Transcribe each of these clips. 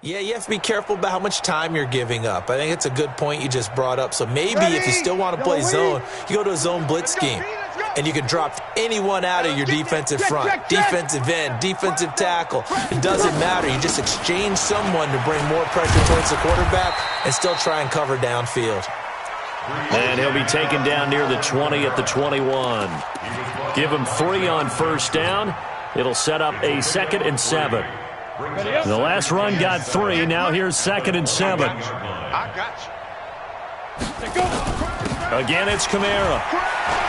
Yeah, you have to be careful about how much time you're giving up. I think it's a good point you just brought up. So maybe if you still want to play zone, you go to a zone blitz scheme. And you can drop anyone out of your defensive front, defensive end, defensive tackle. It doesn't matter. You just exchange someone to bring more pressure towards the quarterback and still try and cover downfield. And he'll be taken down near the 20 at the 21. Give him 3 on first down. It'll set up a 2nd and 7. The last run got 3. Now here's 2nd and 7. Again, it's Kamara.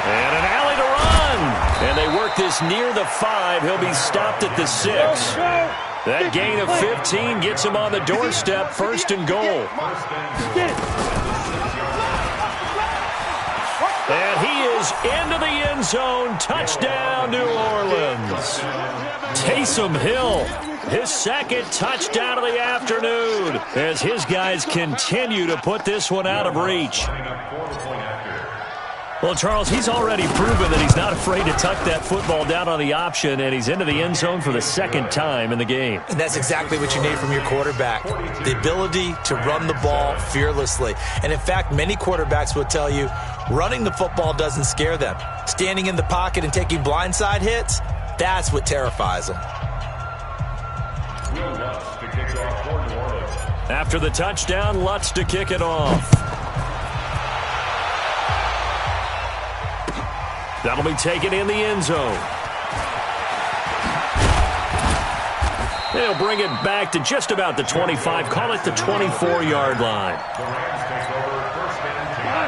And an alley to run. And they work this near the 5. He'll be stopped at the 6. That gain of 15 gets him on the doorstep, 1st and goal. And he is into the end zone. Touchdown, New Orleans. Taysom Hill, his 2nd touchdown of the afternoon, as his guys continue to put this one out of reach. Well, Charles, he's already proven that he's not afraid to tuck that football down on the option, and he's into the end zone for the 2nd time in the game. And that's exactly what you need from your quarterback, the ability to run the ball fearlessly. And, in fact, many quarterbacks will tell you running the football doesn't scare them. Standing in the pocket and taking blindside hits, that's what terrifies them. After the touchdown, Lutz to kick it off. That'll be taken in the end zone. They'll bring it back to just about the 25. Call it the 24-yard line.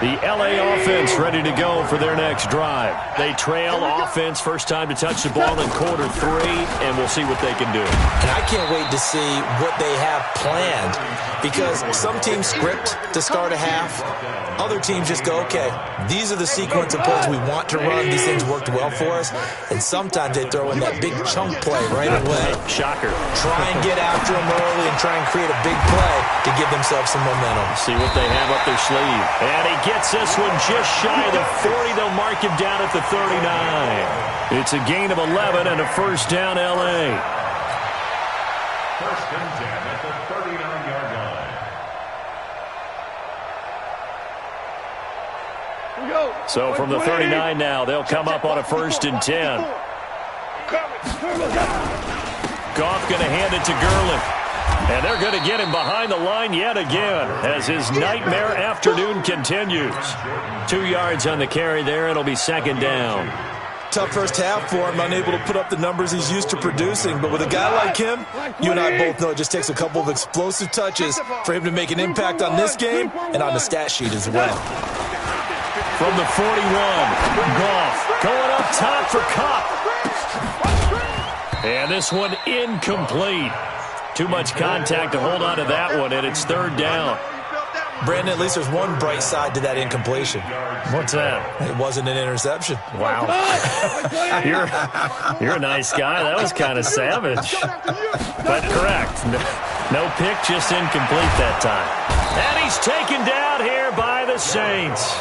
The L.A. offense ready to go for their next drive. They trail offense, first time to touch the ball in quarter 3, and we'll see what they can do. And I can't wait to see what they have planned, because some teams script to start a half. Other teams just go, okay, these are the sequence of plays we want to run. These things worked well for us. And sometimes they throw in that big chunk play right away. Shocker. Try and get after them early and try and create a big play to give themselves some momentum. See what they have up their sleeve. And he gets this one just shy of the 40. They'll mark him down at the 39. It's a gain of 11 and a first down, L.A. First and 10 at the 39-yard line. So from the 39 now, they'll come up on a 1st and 10. Goff going to hand it to Gurley. And they're going to get him behind the line yet again as his nightmare afternoon continues. 2 yards on the carry there. It'll be 2nd down. Tough first half for him, unable to put up the numbers he's used to producing. But with a guy like him, you and I both know it just takes a couple of explosive touches for him to make an impact on this game and on the stat sheet as well. From the 41, Goff going up top for Kupp. And this one incomplete. Too much contact to hold on to that one, and it's 3rd down. Brandon, at least there's one bright side to that incompletion. What's that? It wasn't an interception. Wow. You're a nice guy. That was kind of savage. But correct. No pick, just incomplete that time. And he's taken down here by the Saints.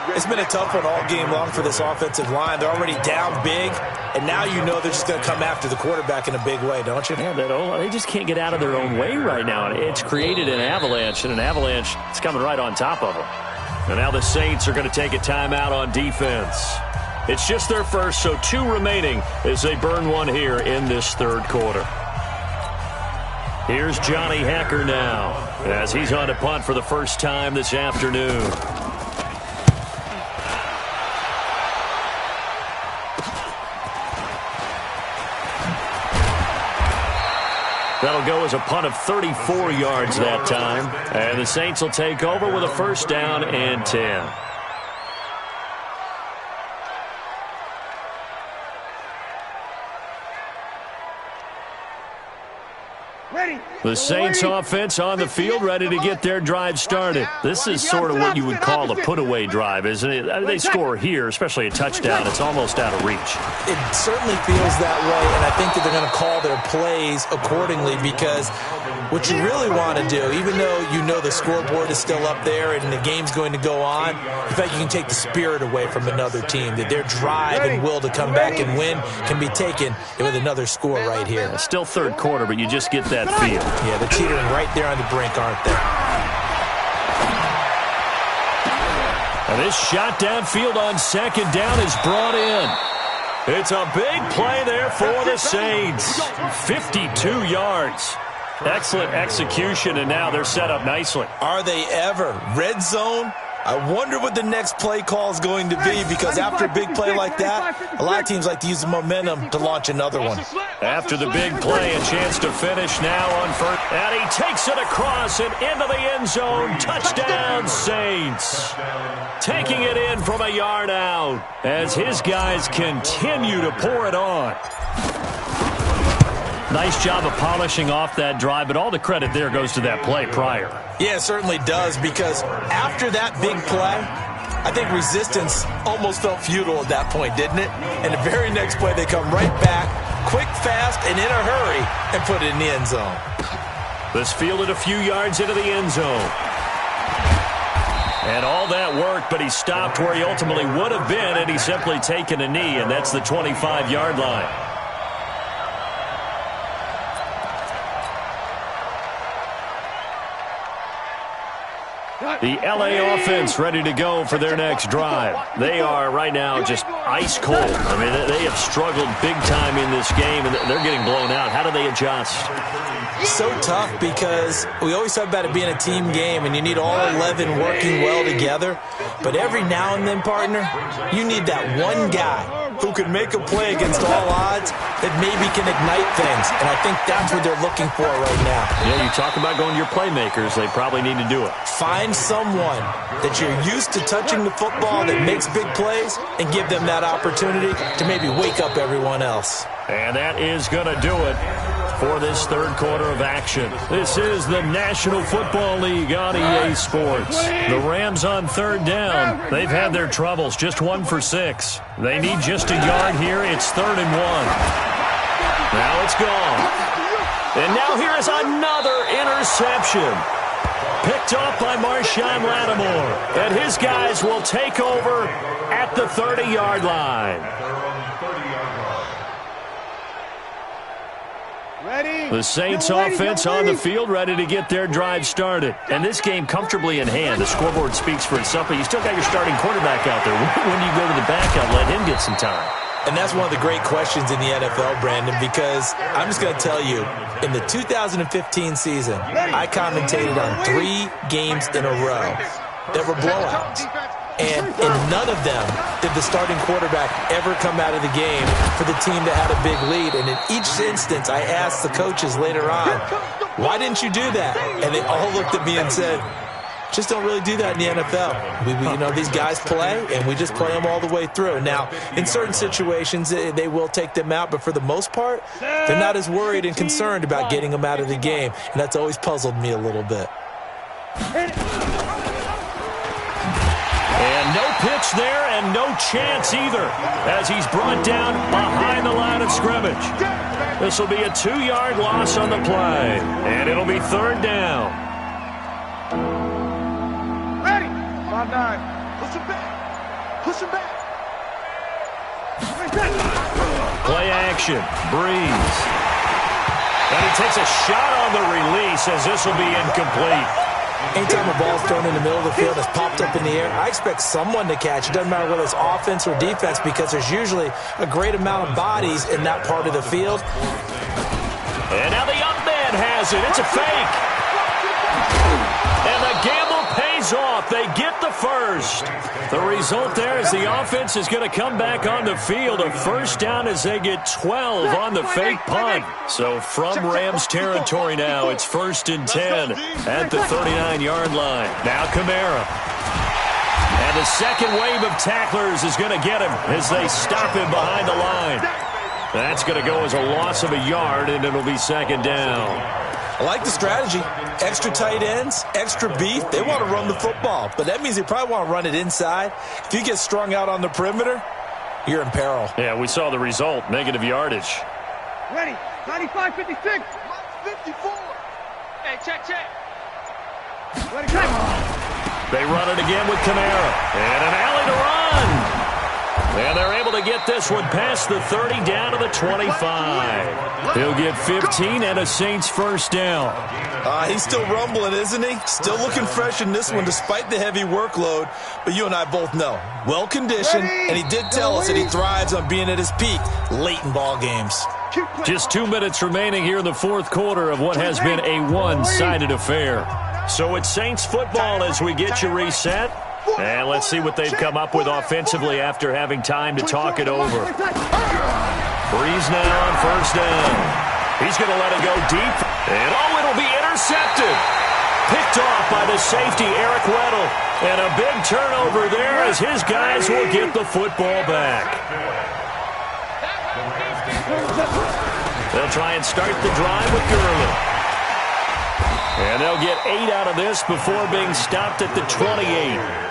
It's been a tough one all game long for this offensive line. They're already down big, and now you know they're just going to come after the quarterback in a big way, don't you? Yeah, they just can't get out of their own way right now. It's created an avalanche, and an avalanche is coming right on top of them. And now the Saints are going to take a timeout on defense. It's just their first, so 2 remaining as they burn one here in this 3rd quarter. Here's Johnny Hekker now as he's on to punt for the first time this afternoon. That'll go as a punt of 34 yards that time. And the Saints will take over with a 1st down and 10. The Saints offense on the field, ready to get their drive started. This is sort of what you would call a put-away drive, isn't it? They score here, especially a touchdown. It's almost out of reach. It certainly feels that way, and I think that they're going to call their plays accordingly because what you really want to do, even though you know the scoreboard is still up there and the game's going to go on, in fact, you can take the spirit away from another team, that their drive and will to come back and win can be taken with another score right here. It's still third quarter, but you just get that feel. Yeah, they're teetering right there on the brink, aren't they? And this shot downfield on second down is brought in. It's a big play there for the Saints. 52 yards. Excellent execution, and now they're set up nicely. Are they ever? Red zone? I wonder what the next play call is going to be, because after a big play like that, a lot of teams like to use the momentum to launch another one. After the big play, a chance to finish now on first. And he takes it across and into the end zone. Touchdown, Saints. Taking it in from a yard out as his guys continue to pour it on. Nice job of polishing off that drive, but all the credit there goes to that play prior. Yeah, it certainly does, because after that big play, I think resistance almost felt futile at that point, didn't it? And the very next play, they come right back, quick, fast, and in a hurry, and put it in the end zone. This fielded a few yards into the end zone. And all that worked, but he stopped where he ultimately would have been, and he's simply taken a knee, and that's the 25-yard line. The LA offense ready to go for their next drive. They are right now just ice cold. I mean, they have struggled big time in this game, and they're getting blown out. How do they adjust? So tough, because we always talk about it being a team game, and you need all 11 working well together. But every now and then, partner, you need that one guy who can make a play against all odds that maybe can ignite things. And I think that's what they're looking for right now. Yeah, you talk about going to your playmakers. They probably need to do it. Find someone that you're used to touching the football that makes big plays and give them that opportunity to maybe wake up everyone else. And that is going to do it for this third quarter of action. This is the National Football League on EA Sports. The Rams on third down. They've had their troubles, just 1 for 6. They need just a yard here. It's 3rd and 1. Now it's gone. And now here is another interception. Picked off by Marshawn Lattimore. And his guys will take over at the 30-yard line. The Saints offense on the field, ready to get their drive started. And this game comfortably in hand. The scoreboard speaks for itself, but you still got your starting quarterback out there. When do you go to the backup, let him get some time? And that's one of the great questions in the NFL, Brandon, because I'm just going to tell you, in the 2015 season, I commentated on 3 games in a row that were blowouts. And in none of them did the starting quarterback ever come out of the game for the team that had a big lead. And in each instance, I asked the coaches later on, why didn't you do that? And they all looked at me and said, just don't really do that in the NFL. These guys play, and we just play them all the way through. Now, in certain situations, they will take them out, but for the most part, they're not as worried and concerned about getting them out of the game. And that's always puzzled me a little bit. And no pitch there, and no chance either, as he's brought down behind the line of scrimmage. This will be a 2-yard loss on the play, and it'll be 3rd down. Ready? 5-9. Push him back. Push him back. Play action. Breeze. And he takes a shot on the release, as this will be incomplete. Anytime a ball's thrown in the middle of the field that's popped up in the air, I expect someone to catch. It doesn't matter whether it's offense or defense, because there's usually a great amount of bodies in that part of the field. And now the up man has it. It's a fake. And the gamble pays off. They get the first. The result there is the offense is going to come back on the field. A first down as they get 12 on the fake punt. So from Rams territory now, it's 1st and 10 at the 39-yard line. Now Kamara. And the second wave of tacklers is going to get him as they stop him behind the line. That's going to go as a loss of a yard, and it'll be 2nd down. I like the strategy. Extra tight ends, extra beef. They want to run the football, but that means they probably want to run it inside. If you get strung out on the perimeter, you're in peril. Yeah, we saw the result, negative yardage. Ready? 95-56. 54. They run it again with Kamara. And an alley to run. And they're able to get this one past the 30 down to the 25. He'll get 15 and a Saints first down. He's still rumbling, isn't he? Still looking fresh in this one despite the heavy workload. But you and I both know, well-conditioned, and he did tell us that he thrives on being at his peak late in ball games. Just 2 minutes remaining here in the fourth quarter of what has been a one-sided affair. So it's Saints football as we get you reset. And let's see what they've come up with offensively after having time to talk it over. Breeze now on first down. He's going to let it go deep. And it'll be intercepted. Picked off by the safety, Eric Weddle. And a big turnover there as his guys will get the football back. They'll try and start the drive with Gurley. And they'll get 8 out of this before being stopped at the 28.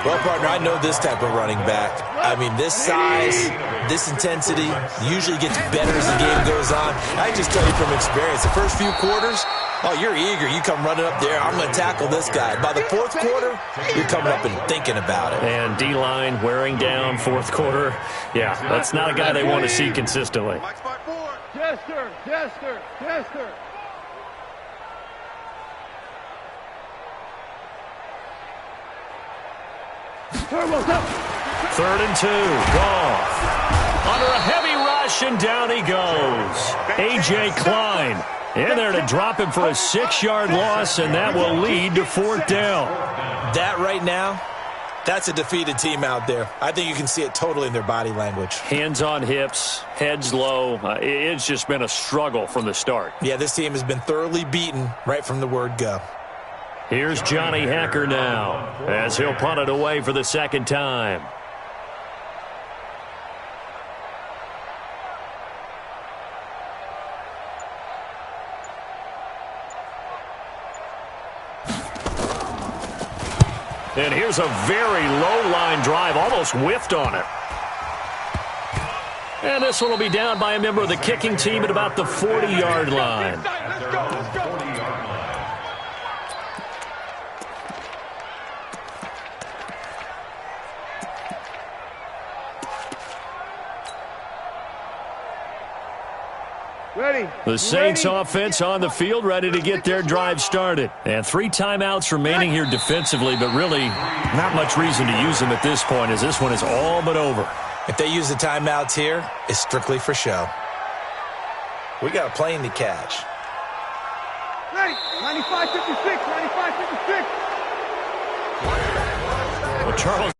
Well, partner, I know this type of running back. I mean, this size, this intensity usually gets better as the game goes on. I can just tell you from experience, the first few quarters, oh, you're eager. You come running up there, I'm going to tackle this guy. By the fourth quarter, you're coming up and thinking about it. And D-line wearing down fourth quarter. Yeah, that's not a guy they want to see consistently. Jester. Third and 2. Goff. Under a heavy rush, and down he goes. A.J. Klein in there to drop him for a 6-yard loss, and that will lead to fourth down. That right now, that's a defeated team out there. I think you can see it totally in their body language. Hands on hips, heads low. It's just been a struggle from the start. Yeah, this team has been thoroughly beaten right from the word go. Here's Johnny Hacker now as he'll punt it away for the second time. And here's a very low-line drive, almost whiffed on it. And this one will be down by a member of the kicking team at about the 40-yard line. The Saints offense on the field, ready to get their drive started. And 3 timeouts remaining here defensively, but really not much reason to use them at this point as this one is all but over. If they use the timeouts here, it's strictly for show. We got a plane to catch. Ready, 95-56, 95-56. Well, Charles